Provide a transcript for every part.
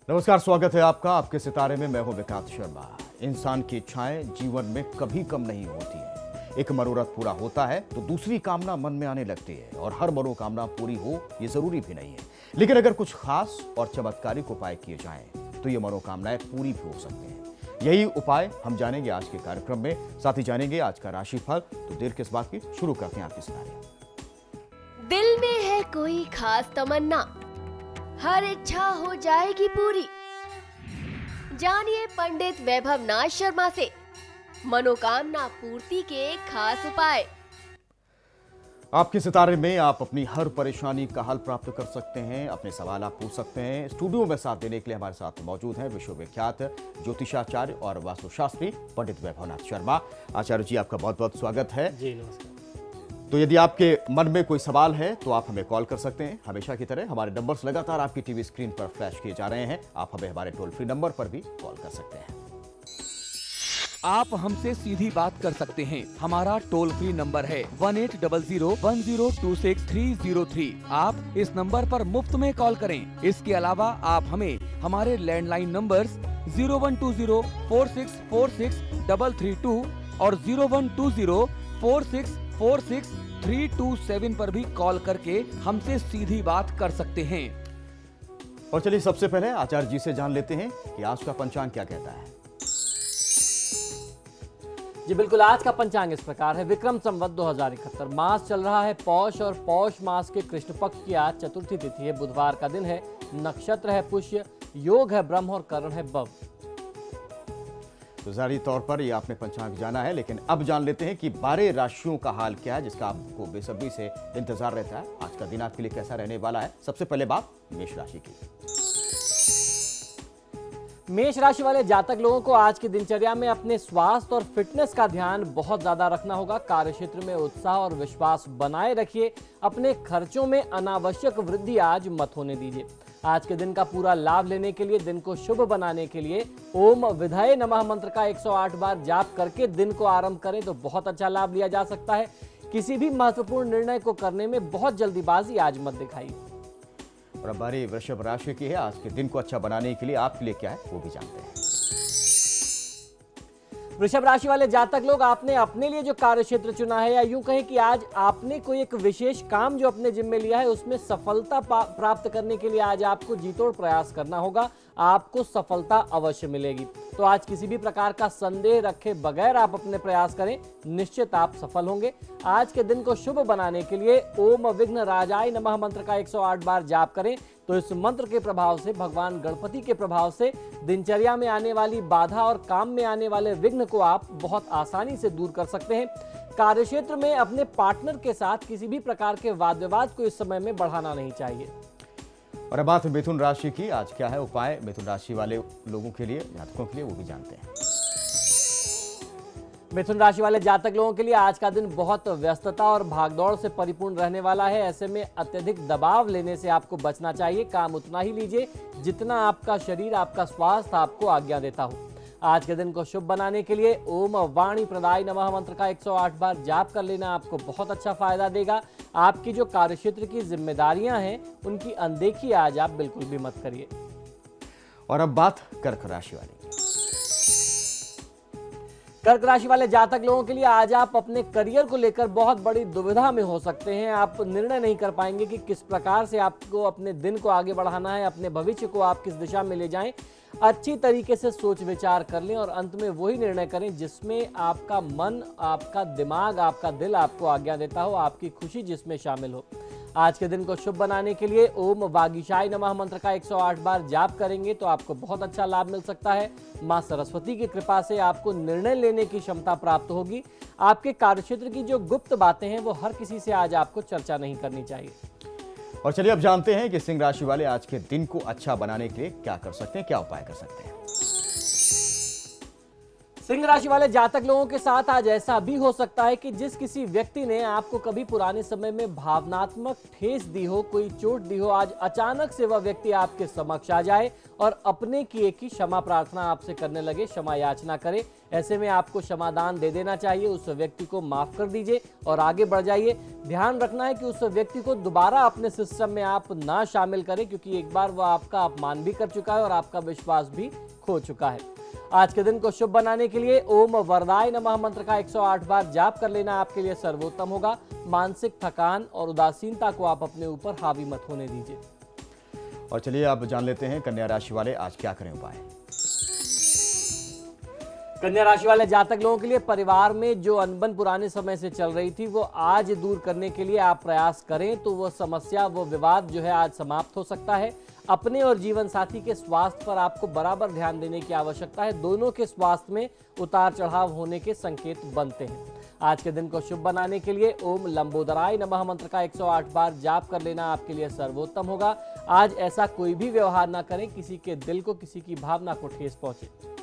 नमस्कार, स्वागत है आपका आपके सितारे में। मैं हूं विकास शर्मा। इंसान की इच्छाएं जीवन में कभी कम नहीं होती हैं। एक मनोरथ पूरा होता है तो दूसरी कामना मन में आने लगती है, और हर मनोकामना पूरी हो ये जरूरी भी नहीं है। लेकिन अगर कुछ खास और चमत्कारिक उपाय किए जाएं तो ये मनोकामनाएं पूरी भी हो सकती हैं। यही उपाय हम जानेंगे आज के कार्यक्रम में। साथ ही जानेंगे आज का राशिफल। तो देर किस बात की, शुरू करते हैं आपके सितारे। दिल में है कोई खास तमन्ना, हर इच्छा हो जाएगी पूरी। जानिए पंडित वैभव नाथ शर्मा से मनोकामना पूर्ति के खास उपाय। आपके सितारे में आप अपनी हर परेशानी का हल प्राप्त कर सकते हैं। अपने सवाल आप पूछ सकते हैं। स्टूडियो में साथ देने के लिए हमारे साथ मौजूद हैं विश्वविख्यात ज्योतिषाचार्य और वास्तुशास्त्री पंडित वैभव नाथ शर्मा। आचार्य जी, आपका बहुत बहुत स्वागत है। जी नमस्कार। तो यदि आपके मन में कोई सवाल है तो आप हमें कॉल कर सकते हैं। हमेशा की तरह हमारे नंबर्स लगातार आपकी टीवी स्क्रीन पर फ्लैश किए जा रहे हैं। आप हमें हमारे टोल फ्री नंबर पर भी कॉल कर सकते हैं। आप हमसे सीधी बात कर सकते हैं। हमारा टोल फ्री नंबर है 180010263003। आप इस नंबर पर मुफ्त में कॉल करें। इसके अलावा आप हमें हमारे लैंडलाइन नंबर्स 012046463332 और 012046463327 पर भी कॉल करके हमसे सीधी बात कर सकते हैं। और चलिए सबसे पहले आचार्य जी से जान लेते हैं कि आज का पंचांग क्या कहता है। जी बिल्कुल, आज का पंचांग इस प्रकार है। विक्रम संवत 2071 मास चल रहा है पौष, और पौष मास के कृष्ण पक्ष की आज चतुर्थी तिथि है। बुधवार का दिन है। नक्षत्र है पुष्य, योग है ब्रह्म और करण है बव। तो जारी तौर पर ये आपने पंचांग जाना है, लेकिन अब जान लेते हैं कि 12 राशियों का हाल क्या है, जिसका आपको बेसब्री से इंतजार रहता है। आज का दिन आपके लिए कैसा रहने वाला है। सबसे पहले बात मेष राशि की। मेष राशि वाले जातक लोगों को आज की दिनचर्या में अपने स्वास्थ्य और फिटनेस का ध्यान बहुत ज्यादा रखना होगा। कार्य क्षेत्र में उत्साह और विश्वास बनाए रखिए। अपने खर्चों में अनावश्यक वृद्धि आज मत होने दीजिए। आज के दिन का पूरा लाभ लेने के लिए, दिन को शुभ बनाने के लिए ओम विधाय नमः मंत्र का 108 बार जाप करके दिन को आरंभ करें तो बहुत अच्छा लाभ लिया जा सकता है। किसी भी महत्वपूर्ण निर्णय को करने में बहुत जल्दीबाजी आज मत दिखाइए। और अब बारी वृषभ राशि की है। आज के दिन को अच्छा बनाने के लिए आपके लिए क्या है वो भी जानते हैं। वृषभ राशि वाले जातक लोग, आपने अपने लिए जो कार्य क्षेत्र चुना है, या यूं कहें कि आज आपने कोई एक विशेष काम जो अपने जिम्मे लिया है, उसमें सफलता प्राप्त करने के लिए आज आपको जीतोड़ प्रयास करना होगा। आपको सफलता अवश्य मिलेगी। तो आज किसी भी प्रकार का संदेह रखे बगैर आप अपने प्रयास करें, निश्चित आप सफल होंगे। आज के दिन को शुभ बनाने के लिए ओम विघ्न राजाय नमः मंत्र का 108 बार जाप करें तो इस मंत्र के प्रभाव से, भगवान गणपति के प्रभाव से दिनचर्या में आने वाली बाधा और काम में आने वाले विघ्न को आप बहुत आसानी से दूर कर सकते हैं। कार्यक्षेत्र में अपने पार्टनर के साथ किसी भी प्रकार के वाद विवाद को इस समय में बढ़ाना नहीं चाहिए। और अब बात मिथुन राशि की। आज क्या है उपाय मिथुन राशि वाले लोगों के लिए, जातकों के लिए, वो भी जानते हैं। मिथुन राशि वाले जातक लोगों के लिए आज का दिन बहुत व्यस्तता और भागदौड़ से परिपूर्ण रहने वाला है। ऐसे में अत्यधिक दबाव लेने से आपको बचना चाहिए। काम उतना ही लीजिए जितना आपका शरीर, आपका स्वास्थ्य आपको आज्ञा देता हो। आज के दिन को शुभ बनाने के लिए ओम वाणी प्रदाय नमः मंत्र का 108 बार जाप कर लेना आपको बहुत अच्छा फायदा देगा। आपकी जो कार्यक्षेत्र की जिम्मेदारियां हैं, उनकी अनदेखी आज आप बिल्कुल भी मत करिए। और अब बात कर्क राशि वाली। कर्क राशि वाले जातक लोगों के लिए आज आप अपने करियर को लेकर बहुत बड़ी दुविधा में हो सकते हैं। आप निर्णय नहीं कर पाएंगे कि किस प्रकार से आपको अपने दिन को आगे बढ़ाना है, अपने भविष्य को आप किस दिशा में ले जाएं। अच्छी तरीके से सोच विचार कर लें और अंत में वही निर्णय करें जिसमें आपका मन, आपका दिमाग, आपका दिल आपको आज्ञा देता हो, आपकी खुशी जिसमें शामिल हो। आज के दिन को शुभ बनाने के लिए ओम वागीशाय नमः मंत्र का 108 बार जाप करेंगे तो आपको बहुत अच्छा लाभ मिल सकता है। मां सरस्वती की कृपा से आपको निर्णय लेने की क्षमता प्राप्त होगी। आपके कार्यक्षेत्र की जो गुप्त बातें हैं वो हर किसी से आज आपको चर्चा नहीं करनी चाहिए। और चलिए अब जानते हैं कि सिंह राशि वाले आज के दिन को अच्छा बनाने के लिए क्या कर सकते हैं, क्या उपाय कर सकते हैं। सिंह राशि वाले जातक लोगों के साथ आज ऐसा भी हो सकता है कि जिस किसी व्यक्ति ने आपको कभी पुराने समय में भावनात्मक ठेस दी हो, कोई चोट दी हो, आज अचानक से वह व्यक्ति आपके समक्ष आ जाए और अपने किए की क्षमा प्रार्थना आपसे करने लगे, क्षमा याचना करे। ऐसे में आपको क्षमादान दे देना चाहिए, उस व्यक्ति को माफ कर दीजिए और आगे बढ़ जाइए। ध्यान रखना है कि उस व्यक्ति को दोबारा अपने सिस्टम में आप ना शामिल करें, क्योंकि एक बार वह आपका अपमान भी कर चुका है और आपका विश्वास भी खो चुका है। आज के दिन को शुभ बनाने के लिए ओम वरदाय नमः मंत्र का 108 बार जाप कर लेना आपके लिए सर्वोत्तम होगा। मानसिक थकान और उदासीनता को आप अपने ऊपर हावी मत होने दीजिए। और चलिए अब जान लेते हैं कन्या राशि वाले आज क्या करें उपाय। कन्या राशि वाले जातक लोगों के लिए परिवार में जो अनबन पुराने समय से चल रही थी वो आज दूर करने के लिए आप प्रयास करें तो वो समस्या, वो विवाद जो है आज समाप्त हो सकता है। अपने और जीवन साथी के स्वास्थ्य पर आपको बराबर ध्यान देने की आवश्यकता है। दोनों के स्वास्थ्य में उतार चढ़ाव होने के संकेत बनते हैं। आज के दिन को शुभ बनाने के लिए ओम लंबोदराय नमः मंत्र का 108 बार जाप कर लेना आपके लिए सर्वोत्तम होगा। आज ऐसा कोई भी व्यवहार ना करें किसी के दिल को, किसी की भावना को ठेस पहुंचे।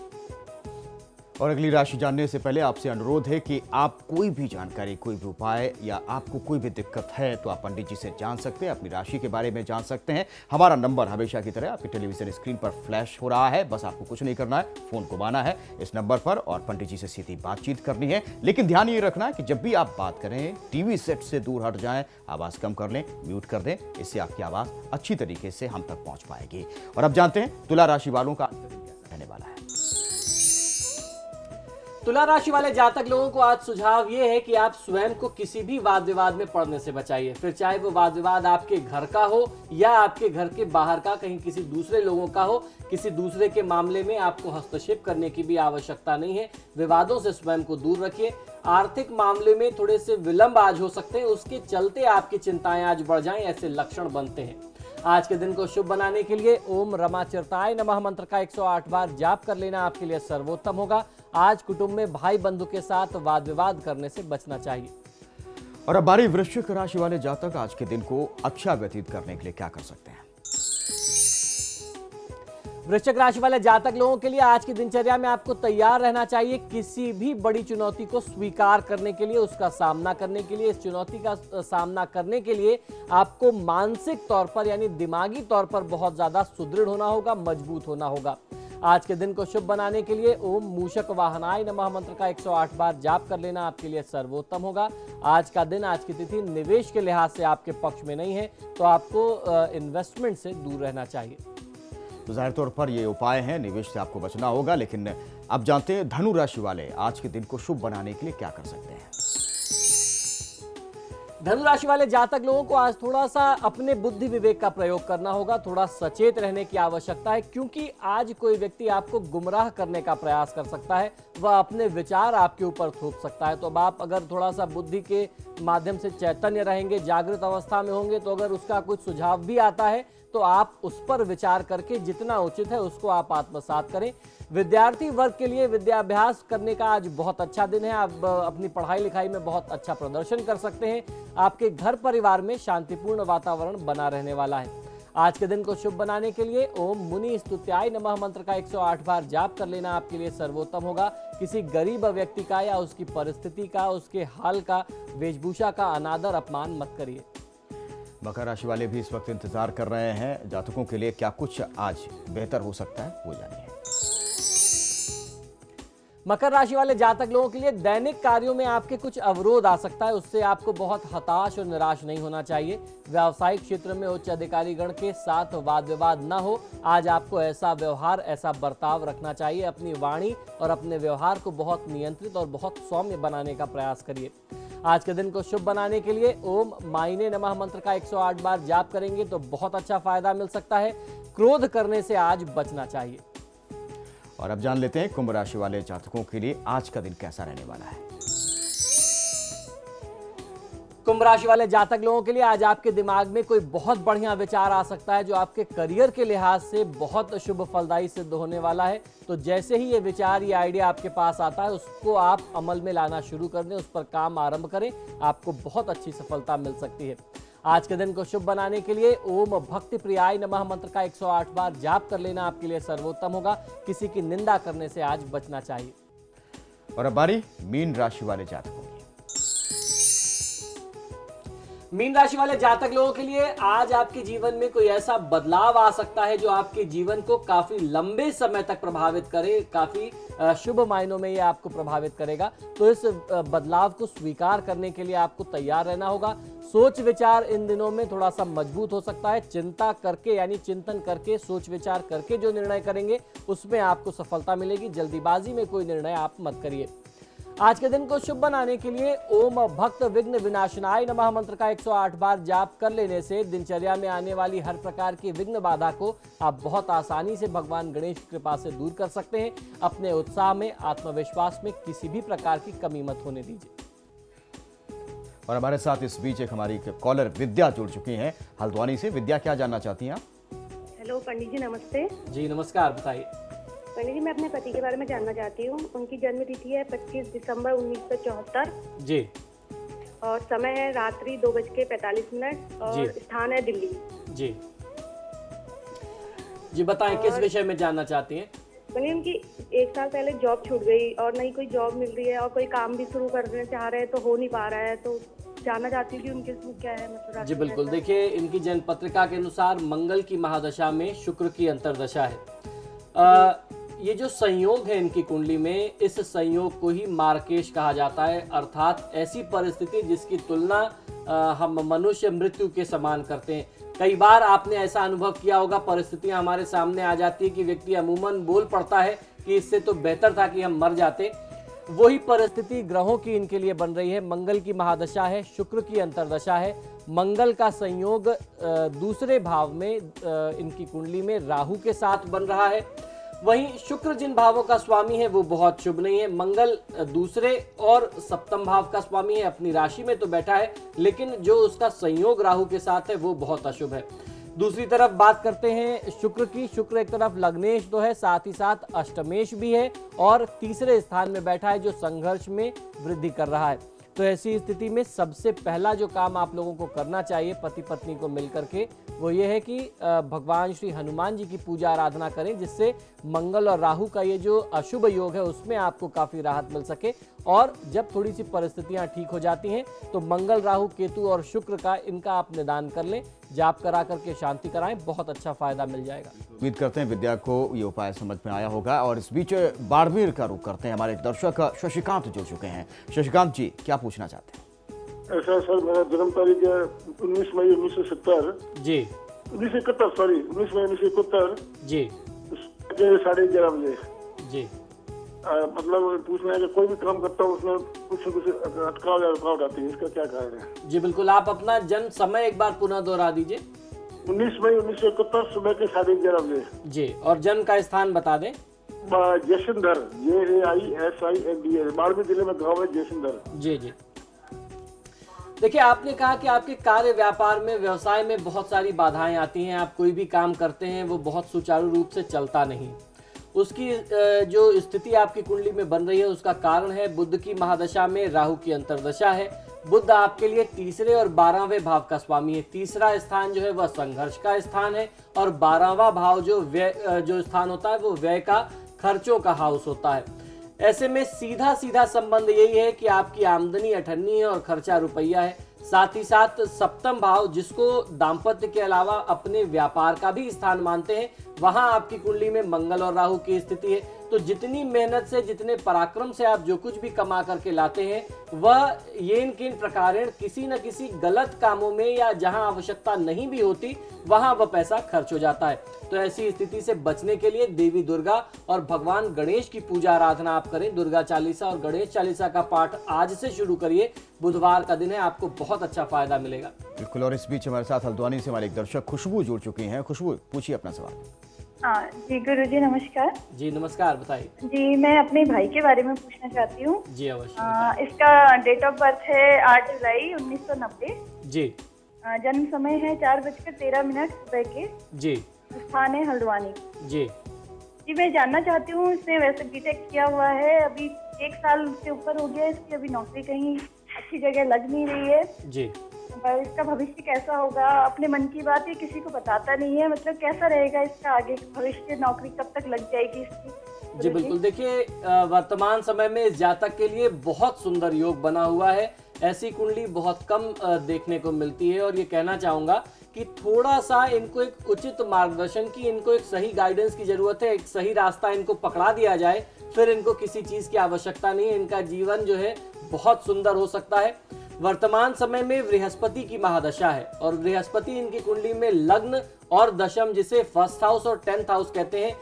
और अगली राशि जानने से पहले आपसे अनुरोध है कि आप कोई भी जानकारी, कोई भी उपाय या आपको कोई भी दिक्कत है तो आप पंडित जी से जान सकते हैं, अपनी राशि के बारे में जान सकते हैं। हमारा नंबर हमेशा की तरह आपके टेलीविजन स्क्रीन पर फ्लैश हो रहा है, बस आपको कुछ नहीं करना है, फोन घुमाना है इस नंबर पर और पंडित जी से सीधी बातचीत करनी है। लेकिन ध्यान ये रखना है कि जब भी आप बात करें टीवी सेट से दूर हट जाएं, आवाज कम कर लें, म्यूट कर दें, इससे आपकी आवाज अच्छी तरीके से हम तक पहुंच पाएगी। और अब जानते हैं तुला राशि वालों का रहने वाला है। तुला राशि वाले जातक लोगों को आज सुझाव ये है कि आप स्वयं को किसी भी वाद विवाद में पड़ने से बचाइए। फिर चाहे वो वाद विवाद आपके घर का हो या आपके घर के बाहर का, कहीं किसी दूसरे लोगों का हो, किसी दूसरे के मामले में आपको हस्तक्षेप करने की भी आवश्यकता नहीं है। विवादों से स्वयं को दूर रखिए। आर्थिक मामले में थोड़े से विलंब आज हो सकते हैं, उसके चलते आपकी चिंताएं आज बढ़ जाएं, ऐसे लक्षण बनते हैं। आज के दिन को शुभ बनाने के लिए ओम रमाचरताय नमः मंत्र का 108 बार जाप कर लेना आपके लिए सर्वोत्तम होगा। आज कुटुंब में भाई बंधु के साथ वाद विवाद करने से बचना चाहिए। और अब बारी वृश्चिक राशि वाले जातक आज के दिन को अच्छा व्यतीत करने के लिए क्या कर सकते हैं। वृश्चिक राशि वाले जातक लोगों के लिए आज की दिनचर्या में आपको तैयार रहना चाहिए किसी भी बड़ी चुनौती को स्वीकार करने के लिए, उसका सामना करने के लिए। इस चुनौती का सामना करने के लिए आपको मानसिक तौर पर यानी दिमागी तौर पर बहुत ज्यादा सुदृढ़ होना होगा, मजबूत होना होगा। आज के दिन को शुभ बनाने के लिए ओम मूषक वाहनाय नमः मंत्र का 108 बार जाप कर लेना आपके लिए सर्वोत्तम होगा। आज का दिन, आज की तिथि निवेश के लिहाज से आपके पक्ष में नहीं है, तो आपको इन्वेस्टमेंट से दूर रहना चाहिए। तो जाहिर तौर पर ये उपाय हैं, निवेश से आपको बचना होगा। लेकिन अब जानते हैं धनु राशि वाले आज के दिन को शुभ बनाने के लिए क्या कर सकते हैं। धनु राशि वाले जातक लोगों को आज थोड़ा सा अपने बुद्धि विवेक का प्रयोग करना होगा, थोड़ा सचेत रहने की आवश्यकता है, क्योंकि आज कोई व्यक्ति आपको गुमराह करने का प्रयास कर सकता है, वह अपने विचार आपके ऊपर थोप सकता है। तो अब आप अगर थोड़ा सा बुद्धि के माध्यम से चैतन्य रहेंगे, जागृत अवस्था में होंगे, तो अगर उसका कुछ सुझाव भी आता है तो आप उस पर विचार करके जितना उचित है उसको आप आत्मसात करें। विद्यार्थी वर्ग के लिए विद्याभ्यास करने का आज बहुत अच्छा दिन है। आप अपनी पढ़ाई लिखाई में बहुत अच्छा प्रदर्शन कर सकते हैं। आपके घर परिवार में शांतिपूर्ण वातावरण बना रहने वाला है। आज के दिन को शुभ बनाने के लिए ओम मुनि स्तुत्याय नमः मंत्र का 108 बार जाप कर लेना आपके लिए सर्वोत्तम होगा। किसी गरीब व्यक्ति का या उसकी परिस्थिति का, उसके हाल का, वेशभूषा का अनादर अपमान मत करिए। मकर राशि वाले भी इस वक्त इंतजार कर रहे हैं, जातकों के लिए क्या कुछ आज बेहतर हो सकता है वो जानिए। मकर राशि वाले जातक लोगों के लिए दैनिक कार्यों में आपके कुछ अवरोध आ सकता है, उससे आपको बहुत हताश और निराश नहीं होना चाहिए। व्यावसायिक क्षेत्र में उच्च अधिकारी गण के साथ वाद विवाद न हो। आज आपको ऐसा व्यवहार, ऐसा बर्ताव रखना चाहिए। अपनी वाणी और अपने व्यवहार को बहुत नियंत्रित और बहुत सौम्य बनाने का प्रयास करिए। आज के दिन को शुभ बनाने के लिए ओम माइने नमः मंत्र का 108 बार जाप करेंगे तो बहुत अच्छा फायदा मिल सकता है। क्रोध करने से आज बचना चाहिए। और अब जान लेते हैं कुंभ राशि वाले जातकों के लिए आज का दिन कैसा रहने वाला है। कुंभ राशि वाले जातक लोगों के लिए आज आपके दिमाग में कोई बहुत बढ़िया विचार आ सकता है जो आपके करियर के लिहाज से बहुत शुभ फलदायी सिद्ध होने वाला है। तो जैसे ही ये विचार, ये आइडिया आपके पास आता है, उसको आप अमल में लाना शुरू कर दें, उस पर काम आरंभ करें, आपको बहुत अच्छी सफलता मिल सकती है। आज के दिन को शुभ बनाने के लिए ओम भक्ति प्रियाय नमः मंत्र का 108 बार जाप कर लेना आपके लिए सर्वोत्तम होगा। किसी की निंदा करने से आज बचना चाहिए। और अब बारी मीन राशि वाले जातकों की। मीन राशि वाले जातक लोगों के लिए आज आपके जीवन में कोई ऐसा बदलाव आ सकता है जो आपके जीवन को काफी लंबे समय तक प्रभावित करे, काफी शुभ मायनों में ये आपको प्रभावित करेगा। तो इस बदलाव को स्वीकार करने के लिए आपको तैयार रहना होगा। सोच विचार इन दिनों में थोड़ा सा मजबूत हो सकता है। चिंता करके यानी चिंतन करके, सोच विचार करके जो निर्णय करेंगे उसमें आपको सफलता मिलेगी। जल्दीबाजी में कोई निर्णय आप मत करिए। आज के दिन को शुभ बनाने के लिए ओम भक्त विघ्न विनाशनाय नमः मंत्र का 108 बार जाप कर लेने से दिनचर्या में आने वाली हर प्रकार की विघ्न बाधा को आप बहुत आसानी से भगवान गणेश की कृपा से दूर कर सकते हैं। अपने उत्साह में, आत्मविश्वास में किसी भी प्रकार की कमी मत होने दीजिए। और हमारे साथ इस बीच एक हमारी कॉलर विद्या जुड़ चुकी हैं हल्द्वानी से। विद्या, क्या जानना चाहती हैं आप? हेलो पंडित जी, नमस्ते। जी नमस्कार, बताइए। पंडित जी, मैं अपने पति के बारे में जानना चाहती हूँ। उनकी जन्म तिथि है 25 दिसंबर 1974 जी, और समय है रात्रि 2:45 और स्थान है दिल्ली। जी जी, बताएं किस विषय में जानना चाहती हैं? पंडित, उनकी 1 साल पहले जॉब छूट गई और नई कोई जॉब मिल रही है और कोई काम भी शुरू करना चाह रहे हैं तो हो नहीं पा रहा है। तो जानना चाहती हूँ कि उनके इसमें क्या है, मतलब। जी बिल्कुल, देखिए इनकी जन्म पत्रिका के अनुसार मंगल की महादशा में शुक्र की अंतर्दशा है। ये जो संयोग है इनकी कुंडली में, इस संयोग को ही मार्केश कहा जाता है, अर्थात ऐसी परिस्थिति जिसकी तुलना हम मनुष्य मृत्यु के समान करते हैं। कई बार आपने ऐसा अनुभव किया होगा, परिस्थितियां हमारे सामने आ जाती है कि व्यक्ति अमूमन बोल पड़ता है कि इससे तो बेहतर था कि हम मर जाते। वही परिस्थिति ग्रहों की इनके लिए बन रही है। मंगल की महादशा है, शुक्र की अंतर्दशा है। मंगल का संयोग दूसरे भाव में इनकी कुंडली में राहु के साथ बन रहा है। वहीं शुक्र जिन भावों का स्वामी है वो बहुत शुभ नहीं है। मंगल दूसरे और सप्तम भाव का स्वामी है, अपनी राशि में तो बैठा है, लेकिन जो उसका संयोग राहु के साथ है वो बहुत अशुभ है। दूसरी तरफ बात करते हैं शुक्र की। शुक्र एक तरफ लग्नेश तो है, साथ ही साथ अष्टमेश भी है और तीसरे स्थान में बैठा है जो संघर्ष में वृद्धि कर रहा है। तो ऐसी स्थिति में सबसे पहला जो काम आप लोगों को करना चाहिए पति पत्नी को मिलकर के, वो ये है कि भगवान श्री हनुमान जी की पूजा आराधना करें, जिससे मंगल और राहु का ये जो अशुभ योग है उसमें आपको काफ़ी राहत मिल सके। और जब थोड़ी सी परिस्थितियां ठीक हो जाती हैं तो मंगल, राहु, केतु और शुक्र का इनका आप निदान कर लें, जाप करा करके शांति कराएं, बहुत अच्छा फायदा मिल जाएगा। उम्मीद करते हैं विद्या को ये उपाय समझ में आया होगा। और इस बीच बाड़मेर का रुख करते हैं, हमारे दर्शक शशिकांत जुड़ चुके हैं। शशिकांत जी, क्या पूछना चाहते हैं? ऐसा सर, मेरा जन्म तारीख है 19 मई 1970 जी, 1971 सॉरी 19 मई 1971 जी, 11:30 बजे जी। मतलब पूछना है कि कोई भी काम करता हूँ उसमें कुछ न कुछ अटकाव या रुकावट आती है, इसका क्या कारण है? जी बिल्कुल, आप अपना जन्म समय एक बार पुनः दोहरा दीजिए। 19 मई 1971 सुबह के 11:30 बजे। जी, और जन्म का स्थान बता दें। जैसिंदर, JAISINDR, बाड़मेर जिले में गाँव है जैसिंदर। जी जी। देखिए, आपने कहा कि आपके कार्य, व्यापार में, व्यवसाय में बहुत सारी बाधाएं आती हैं। आप कोई भी काम करते हैं वो बहुत सुचारू रूप से चलता नहीं। उसकी जो स्थिति आपकी कुंडली में बन रही है उसका कारण है बुध की महादशा में राहु की अंतर्दशा है। बुध आपके लिए तीसरे और 12वें भाव का स्वामी है। तीसरा स्थान जो है वह संघर्ष का स्थान है और 12वां भाव जो व्यय जो स्थान होता है वो व्यय का, खर्चों का हाउस होता है। ऐसे में सीधा सीधा संबंध यही है कि आपकी आमदनी अठन्नी है और खर्चा रुपया है। साथ ही साथ सप्तम भाव, जिसको दाम्पत्य के अलावा अपने व्यापार का भी स्थान मानते हैं, वहां आपकी कुंडली में मंगल और राहु की स्थिति है। तो जितनी मेहनत से, जितने पराक्रम से आप जो कुछ भी कमा करके लाते हैं वह येन किन प्रकारेण किसी न किसी गलत कामों में या जहां आवश्यकता नहीं भी होती वहां वह पैसा खर्च हो जाता है। तो ऐसी स्थिति से बचने के लिए देवी दुर्गा और भगवान गणेश की पूजा आराधना आप करें। दुर्गा चालीसा और गणेश चालीसा का पाठ आज से शुरू करिए। बुधवार का दिन है, आपको बहुत अच्छा फायदा मिलेगा। बिल्कुल। और इस बीच हमारे साथ हल्द्वानी से हमारे एक दर्शक खुशबू जुड़ चुकी हैं। खुशबू, पूछिए अपना सवाल। हाँ जी, गुरु जी नमस्कार। जी नमस्कार, बताइए। जी, मैं अपने भाई के बारे में पूछना चाहती हूँ। जी अवश्य। इसका डेट ऑफ बर्थ है 8 जुलाई 1990। जी। जन्म समय है 4:13 सुबह के। जी। स्थान है हल्द्वानी। जी जी, मैं जानना चाहती हूँ, इसने वैसे बीटेक किया हुआ है, अभी 1 साल से ऊपर हो गया, इसकी अभी नौकरी कहीं अच्छी जगह लग नहीं रही है। जी। पर इसका भविष्य कैसा होगा? अपने मन की बात ये किसी को बताता नहीं है, मतलब कैसा रहेगा इसका आगे भविष्य, नौकरी कब तक लग जाएगी इसकी? जी बिल्कुल, देखिए वर्तमान समय में इस जातक के लिए बहुत सुंदर योग बना हुआ है। ऐसी कुंडली बहुत कम देखने को मिलती है और ये कहना चाहूंगा कि थोड़ा सा इनको एक उचित मार्गदर्शन की, इनको एक सही गाइडेंस की जरूरत है। एक सही रास्ता इनको पकड़ा दिया जाए, फिर इनको किसी चीज की आवश्यकता नहीं है। इनका जीवन जो है बहुत सुंदर हो सकता है। वर्तमान समय में बृहस्पति की महादशा है और बृहस्पति इनकी कुंडली में लग्न और दशम, जिसे फर्स्ट हाउस और 10th हाउस कहते हैं,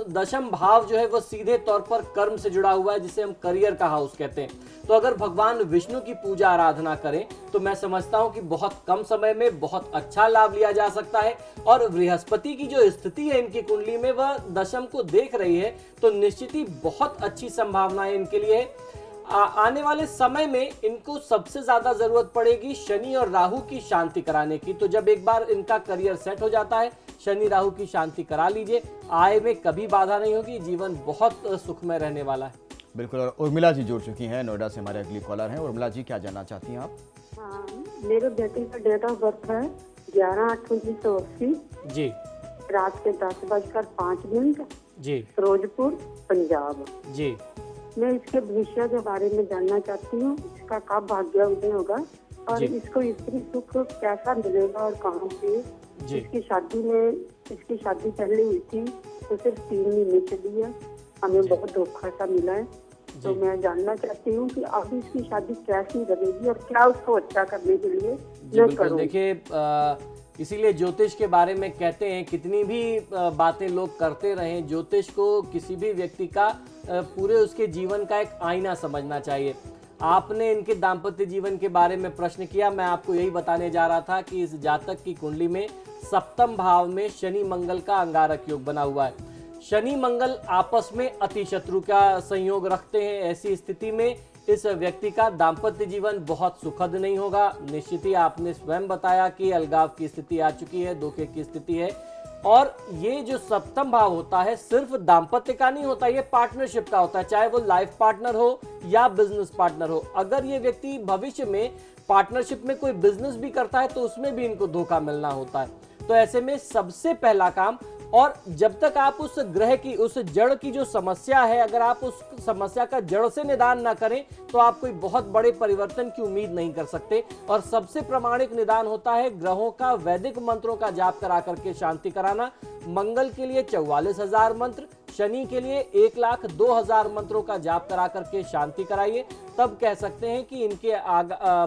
दशम भाव जो है वो सीधे तौर पर कर्म से जुड़ा हुआ है, जिसे हम करियर का हाउस कहते हैं। तो अगर भगवान विष्णु की पूजा आराधना करें तो मैं समझता हूं कि बहुत कम समय में बहुत अच्छा लाभ लिया जा सकता है। और बृहस्पति की जो स्थिति है इनकी कुंडली में, वह दशम को देख रही है, तो निश्चित ही बहुत अच्छी संभावनाएं इनके लिए है। आने वाले समय में इनको सबसे ज्यादा जरूरत पड़ेगी शनि और राहु की शांति कराने की। तो जब एक बार इनका करियर सेट हो जाता है, शनि राहु की शांति करा लीजिए, आय में कभी बाधा नहीं होगी, जीवन बहुत सुखमय रहने वाला है। बिल्कुल। और उर्मिला जी जुड़ चुकी हैं नोएडा से, हमारे अगली कॉलर हैं। उर्मिला जी, क्या जानना चाहती हैं आप? हाँ, मेरे बेटे का डेट ऑफ बर्थ है 11/8/1980 जी, रात के 10:05 जी, फिरोजपुर पंजाब। जी, मैं इसके भविष्य के बारे में जानना चाहती हूँ, इसका कब भाग्य उदय होगा और जी। इसको स्त्री सुख कैसा मिलेगा और कहाँ से। जी। इसकी शादी पहले हुई थी तो सिर्फ 3 महीने चली है, हमें बहुत धोखा सा मिला है। तो मैं जानना चाहती हूँ कि अब इसकी शादी कैसी रहेगी और क्या उसको अच्छा करने के लिए मैं करूँ। देखिए इसीलिए ज्योतिष के बारे में कहते हैं, कितनी भी बातें लोग करते रहें, ज्योतिष को किसी भी व्यक्ति का पूरे उसके जीवन का एक आईना समझना चाहिए। आपने इनके दाम्पत्य जीवन के बारे में प्रश्न किया, मैं आपको यही बताने जा रहा था कि इस जातक की कुंडली में सप्तम भाव में शनि मंगल का अंगारक योग बना हुआ है। शनि मंगल आपस में अति शत्रु का संयोग रखते हैं। ऐसी स्थिति में इस व्यक्ति का दाम्पत्य जीवन बहुत सुखद नहीं होगा। निश्चित ही आपने स्वयं बताया कि अलगाव की स्थिति आ चुकी है, धोखे की स्थिति है। और ये जो सप्तम भाव होता है सिर्फ दाम्पत्य का नहीं होता, ये पार्टनरशिप का होता है, चाहे वो लाइफ पार्टनर हो या बिजनेस पार्टनर हो। अगर ये व्यक्ति भविष्य में पार्टनरशिप में कोई बिजनेस भी करता है तो उसमें भी इनको धोखा मिलना होता है। तो ऐसे में सबसे पहला काम, और जब तक आप उस ग्रह की, उस जड़ की जो समस्या है, अगर आप उस समस्या का जड़ से निदान ना करें तो आप कोई बहुत बड़े परिवर्तन की उम्मीद नहीं कर सकते। और सबसे प्रामाणिक निदान होता है ग्रहों का वैदिक मंत्रों का जाप करा करके शांति कराना। मंगल के लिए 44,000 मंत्र, शनि के लिए 1,02,000 मंत्रों का जाप करा करके शांति कराइए। तब कह सकते हैं कि इनके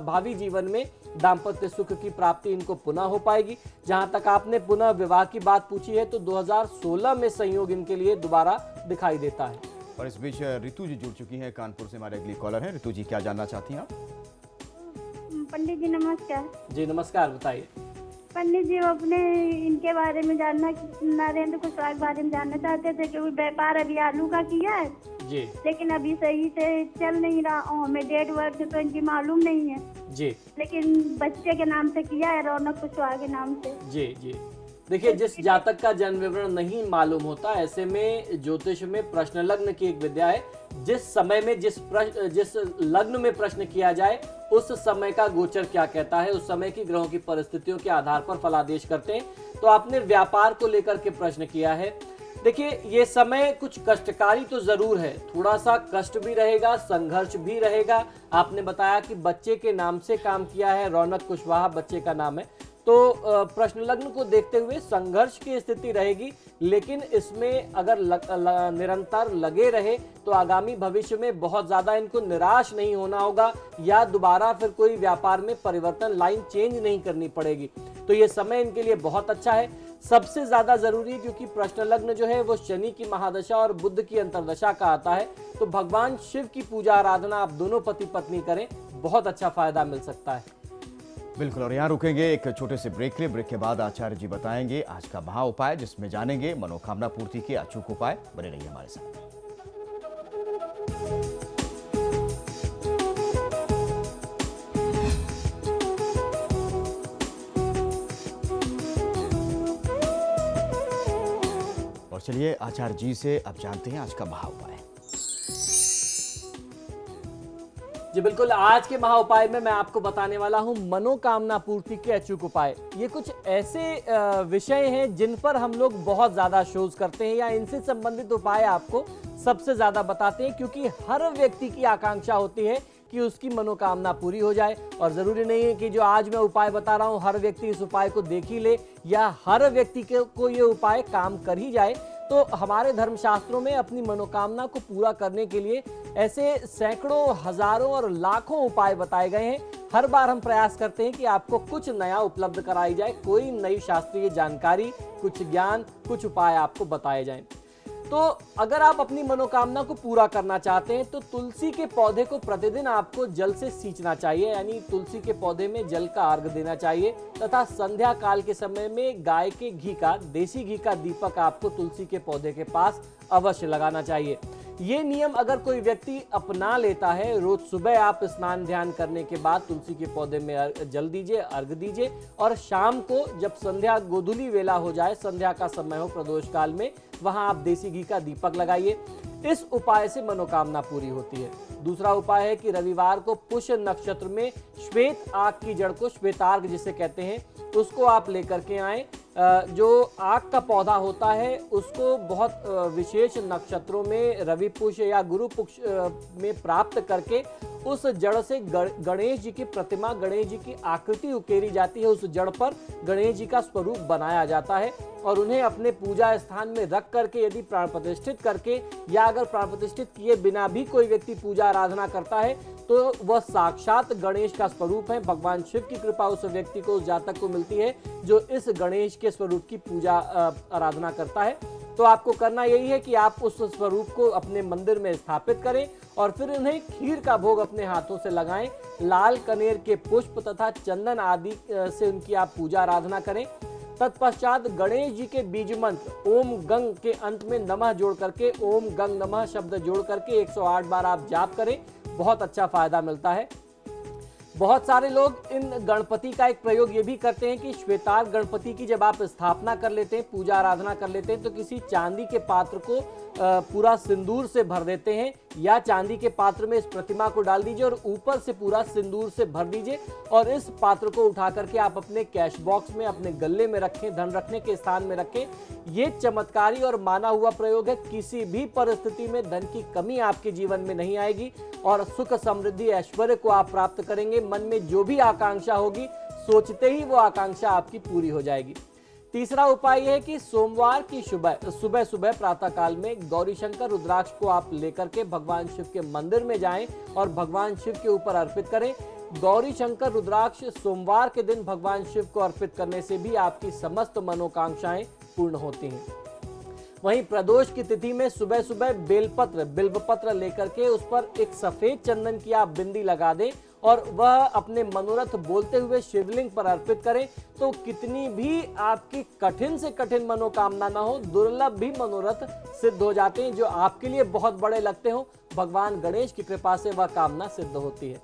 भावी जीवन में दाम्पत्य सुख की प्राप्ति इनको पुनः हो पाएगी। जहां तक आपने पुनः विवाह की बात पूछी है तो 2016 में संयोग इनके लिए दोबारा दिखाई देता है। और इस बीच ऋतु जी जुड़ चुकी हैं कानपुर से, हमारे अगली कॉलर हैं। ऋतु जी, क्या जानना चाहती हैं आप? पंडित जी नमस्कार। जी नमस्कार, बताइए। पंडित जी अपने इनके बारे में जानना, नरेंद्र कुशवाहा के बारे में जानना चाहते थे कि व्यापार अभी आलू का किया है जी, लेकिन अभी सही से चल नहीं रहा और हमें डेट वर्क तो इनकी मालूम नहीं है जी, लेकिन बच्चे के नाम से किया है, रौनक कुशवाहा के नाम से। जी, जी। देखिए, जिस जातक का जन्म विवरण नहीं मालूम होता, ऐसे में ज्योतिष में प्रश्न लग्न की एक विद्या है। जिस समय में जिस लग्न में प्रश्न किया जाए उस समय का गोचर क्या कहता है, उस समय की ग्रहों की परिस्थितियों के आधार पर फलादेश करते हैं। तो आपने व्यापार को लेकर के प्रश्न किया है। देखिए, ये समय कुछ कष्टकारी तो जरूर है, थोड़ा सा कष्ट भी रहेगा, संघर्ष भी रहेगा। आपने बताया कि बच्चे के नाम से काम किया है, रौनक कुशवाहा बच्चे का नाम है, तो प्रश्न लग्न को देखते हुए संघर्ष की स्थिति रहेगी। लेकिन इसमें अगर निरंतर लगे रहे तो आगामी भविष्य में बहुत ज्यादा इनको निराश नहीं होना होगा या दोबारा फिर कोई व्यापार में परिवर्तन, लाइन चेंज नहीं करनी पड़ेगी। तो ये समय इनके लिए बहुत अच्छा है। सबसे ज्यादा जरूरी है क्योंकि प्रश्न लग्न जो है वो शनि की महादशा और बुध की अंतर्दशा का आता है। तो भगवान शिव की पूजा आराधना आप दोनों पति पत्नी करें, बहुत अच्छा फायदा मिल सकता है। बिल्कुल। और यहाँ रुकेंगे एक छोटे से ब्रेक के बाद आचार्य जी बताएंगे आज का महा उपाय, जिसमें जानेंगे मनोकामना पूर्ति के अचूक उपाय। बने रहिए हमारे साथ। और चलिए आचार्य जी से अब जानते हैं आज का महा उपाय। जी बिल्कुल, आज के महा उपाय में मैं आपको बताने वाला हूं मनोकामना पूर्ति के अचूक उपाय। ये कुछ ऐसे विषय हैं जिन पर हम लोग बहुत ज्यादा शोध करते हैं या इनसे संबंधित उपाय आपको सबसे ज्यादा बताते हैं, क्योंकि हर व्यक्ति की आकांक्षा होती है कि उसकी मनोकामना पूरी हो जाए। और जरूरी नहीं है कि जो आज मैं उपाय बता रहा हूं हर व्यक्ति इस उपाय को देख ही ले या हर व्यक्ति को ये उपाय काम कर ही जाए। तो हमारे धर्मशास्त्रों में अपनी मनोकामना को पूरा करने के लिए ऐसे सैकड़ों, हजारों और लाखों उपाय बताए गए हैं। हर बार हम प्रयास करते हैं कि आपको कुछ नया उपलब्ध कराई जाए, कोई नई शास्त्रीय जानकारी, कुछ ज्ञान, कुछ उपाय आपको बताए जाएं। तो अगर आप अपनी मनोकामना को पूरा करना चाहते हैं तो तुलसी के पौधे को प्रतिदिन आपको जल से सींचना चाहिए, यानी तुलसी के पौधे में जल का अर्घ देना चाहिए, तथा संध्या काल के समय में गाय के घी का, देसी घी का दीपक आपको तुलसी के पौधे के पास अवश्य लगाना चाहिए। ये नियम अगर कोई व्यक्ति अपना लेता है, रोज सुबह आप स्नान ध्यान करने के बाद तुलसी के पौधे में जल दीजिए, अर्घ दीजिए, और शाम को जब संध्या गोधूली वेला हो जाए, संध्या का समय हो प्रदोष काल में, वहां आप देसी घी का दीपक लगाइए। इस उपाय से मनोकामना पूरी होती है। दूसरा उपाय है कि रविवार को पुष्य नक्षत्र में श्वेत आग की जड़ को, श्वेतार्घ जिसे कहते हैं, उसको आप लेकर के आए। जो आग का पौधा होता है उसको बहुत विशेष नक्षत्रों में रवि पुष्य या गुरु पुष्य में प्राप्त करके उस जड़ से गणेश जी की प्रतिमा, गणेश जी की आकृति उकेरी जाती है। उस जड़ पर गणेश जी का स्वरूप बनाया जाता है और उन्हें अपने पूजा स्थान में रख करके, यदि प्राण प्रतिष्ठित करके या अगर प्राण प्रतिष्ठित किए बिना भी कोई व्यक्ति पूजा आराधना करता है तो वह साक्षात गणेश का स्वरूप है। भगवान शिव की कृपा उस व्यक्ति को, उस जातक को मिलती है जो इस गणेश के स्वरूप की पूजा आराधना करता है। तो आपको करना यही है कि आप उस स्वरूप को अपने मंदिर में स्थापित करें और फिर उन्हें खीर का भोग अपने हाथों से लगाएं। लाल कनेर के पुष्प तथा चंदन आदि से उनकी आप पूजा आराधना करें। तत्पश्चात गणेश जी के बीज मंत्र ओम गंग के अंत में नमः जोड़ करके, ओम गंग नमः शब्द जोड़ करके 108 बार आप जाप करें। बहुत अच्छा फायदा मिलता है। बहुत सारे लोग इन गणपति का एक प्रयोग ये भी करते हैं कि श्वेतार्घ गणपति की जब आप स्थापना कर लेते हैं, पूजा आराधना कर लेते हैं, तो किसी चांदी के पात्र को पूरा सिंदूर से भर देते हैं या चांदी के पात्र में इस प्रतिमा को डाल दीजिए और ऊपर से पूरा सिंदूर से भर दीजिए और इस पात्र को उठा करके आप अपने कैश बॉक्स में, अपने गले में रखें, धन रखने के स्थान में रखें। ये चमत्कारी और माना हुआ प्रयोग है। किसी भी परिस्थिति में धन की कमी आपके जीवन में नहीं आएगी और सुख, समृद्धि, ऐश्वर्य को आप प्राप्त करेंगे। मन में जो भी आकांक्षा होगी, सोचते ही वो आकांक्षा आपकी पूरी हो जाएगी। तीसरा उपाय है कि सोमवार की सुबह प्रातः काल में गौरी शंकर रुद्राक्ष को आप लेकर के भगवान शिव के मंदिर में जाएं और भगवान शिव के ऊपर अर्पित करें। गौरी शंकर रुद्राक्ष सोमवार के दिन भगवान शिव को अर्पित करने से भी आपकी समस्त मनोकांक्षाएं पूर्ण होती हैं। वहीं प्रदोष की तिथि में सुबह सुबह बेलपत्र, बिल्वपत्र लेकर के उस पर एक सफेद चंदन की आप बिंदी लगा दें और वह अपने मनोरथ बोलते हुए शिवलिंग पर अर्पित करें। तो कितनी भी आपकी कठिन से कठिन मनोकामना ना हो, दुर्लभ भी मनोरथ सिद्ध हो जाते हैं। जो आपके लिए बहुत बड़े लगते हो, भगवान गणेश की कृपा से वह कामना सिद्ध होती है।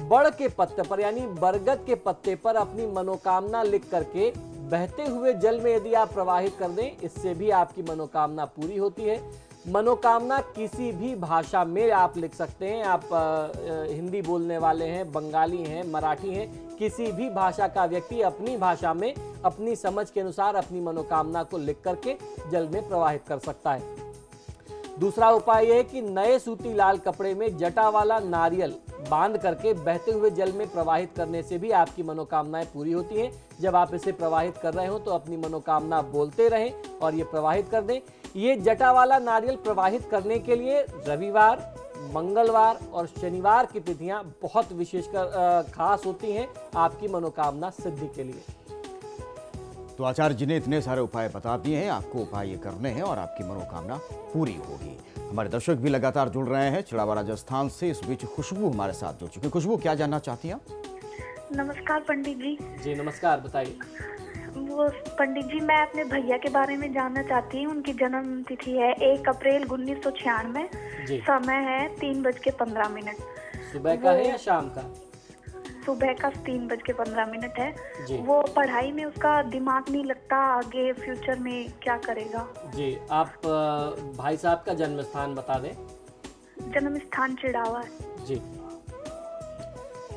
बड़ के पत्ते पर यानी बरगद के पत्ते पर अपनी मनोकामना लिख करके बहते हुए जल में यदि आप प्रवाहित कर दें, इससे भी आपकी मनोकामना पूरी होती है। मनोकामना किसी भी भाषा में आप लिख सकते हैं। आप हिंदी बोलने वाले हैं, बंगाली हैं, मराठी हैं, किसी भी भाषा का व्यक्ति अपनी भाषा में अपनी समझ के अनुसार अपनी मनोकामना को लिख करके जल में प्रवाहित कर सकता है। दूसरा उपाय यह है कि नए सूती लाल कपड़े में जटा वाला नारियल बांध करके बहते हुए जल में प्रवाहित करने से भी आपकी मनोकामनाएं पूरी होती हैं। जब आप इसे प्रवाहित कर रहे हो तो अपनी मनोकामना बोलते रहें और ये प्रवाहित कर दें। ये जटा वाला नारियल प्रवाहित करने के लिए रविवार, मंगलवार और शनिवार की तिथियां बहुत विशेषकर खास होती हैं आपकी मनोकामना सिद्धि के लिए। तो आचार्य जी ने इतने सारे उपाय बता दिए हैं, आपको उपाय ये करने हैं और आपकी मनोकामना पूरी होगी। हमारे दर्शक भी लगातार जुड़ रहे हैं चिड़ावा राजस्थान से। इस बीच खुशबू हमारे साथ जुड़ चुकी है। खुशबू, क्या जानना चाहती हैं? नमस्कार पंडित जी। जी नमस्कार, बताइए। वो पंडित जी, मैं अपने भैया के बारे में जानना चाहती हूँ। उनकी जन्म तिथि है 1 अप्रैल 1996। समय है 3:15। सुबह का है या शाम का? सुबह का 3:15 है। वो पढ़ाई में उसका दिमाग नहीं लगता, आगे फ्यूचर में क्या करेगा? जी, आप भाई साहब का जन्म स्थान बता दें। जन्म स्थान चिड़ावा है। जी,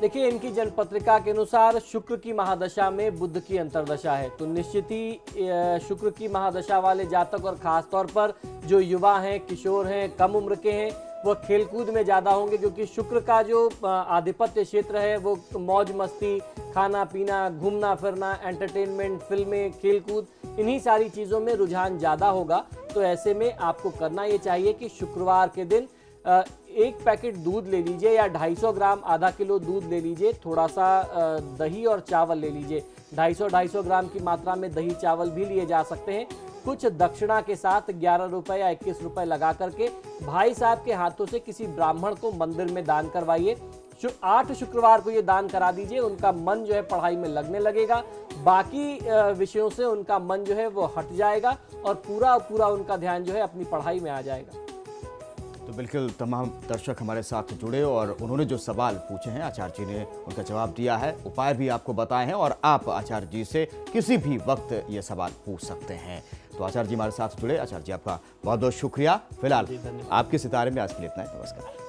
देखिए, इनकी जन्म पत्रिका के अनुसार शुक्र की महादशा में बुध की अंतर्दशा है, तो निश्चित ही शुक्र की महादशा वाले जातक और खास तौर पर जो युवा हैं, किशोर हैं, कम उम्र के हैं, वो खेलकूद में ज़्यादा होंगे, क्योंकि शुक्र का जो आधिपत्य क्षेत्र है वो मौज मस्ती, खाना पीना, घूमना फिरना, एंटरटेनमेंट, फिल्में, खेलकूद, इन्हीं सारी चीज़ों में रुझान ज़्यादा होगा। तो ऐसे में आपको करना ये चाहिए कि शुक्रवार के दिन एक पैकेट दूध ले लीजिए या 250 ग्राम, आधा किलो दूध ले लीजिए, थोड़ा सा दही और चावल ले लीजिए। 250 ग्राम की मात्रा में दही चावल भी लिए जा सकते हैं। कुछ दक्षिणा के साथ 11 रुपए या 21 रुपए लगा करके भाई साहब के हाथों से किसी ब्राह्मण को मंदिर में दान करवाइए। 8 शुक्रवार को ये दान करा दीजिए, उनका मन जो है पढ़ाई में लगने लगेगा, बाकी विषयों से उनका मन जो है वो हट जाएगा और पूरा उनका ध्यान जो है अपनी पढ़ाई में आ जाएगा। तो बिल्कुल तमाम दर्शक हमारे साथ जुड़े और उन्होंने जो सवाल पूछे हैं आचार्य जी ने उनका जवाब दिया है, उपाय भी आपको बताए हैं और आप आचार्य जी से किसी भी वक्त ये सवाल पूछ सकते हैं। तो आचार्य जी हमारे साथ जुड़े, आचार्य जी आपका बहुत बहुत शुक्रिया। फिलहाल आपके सितारे में आज के लिए इतना ही। नमस्कार।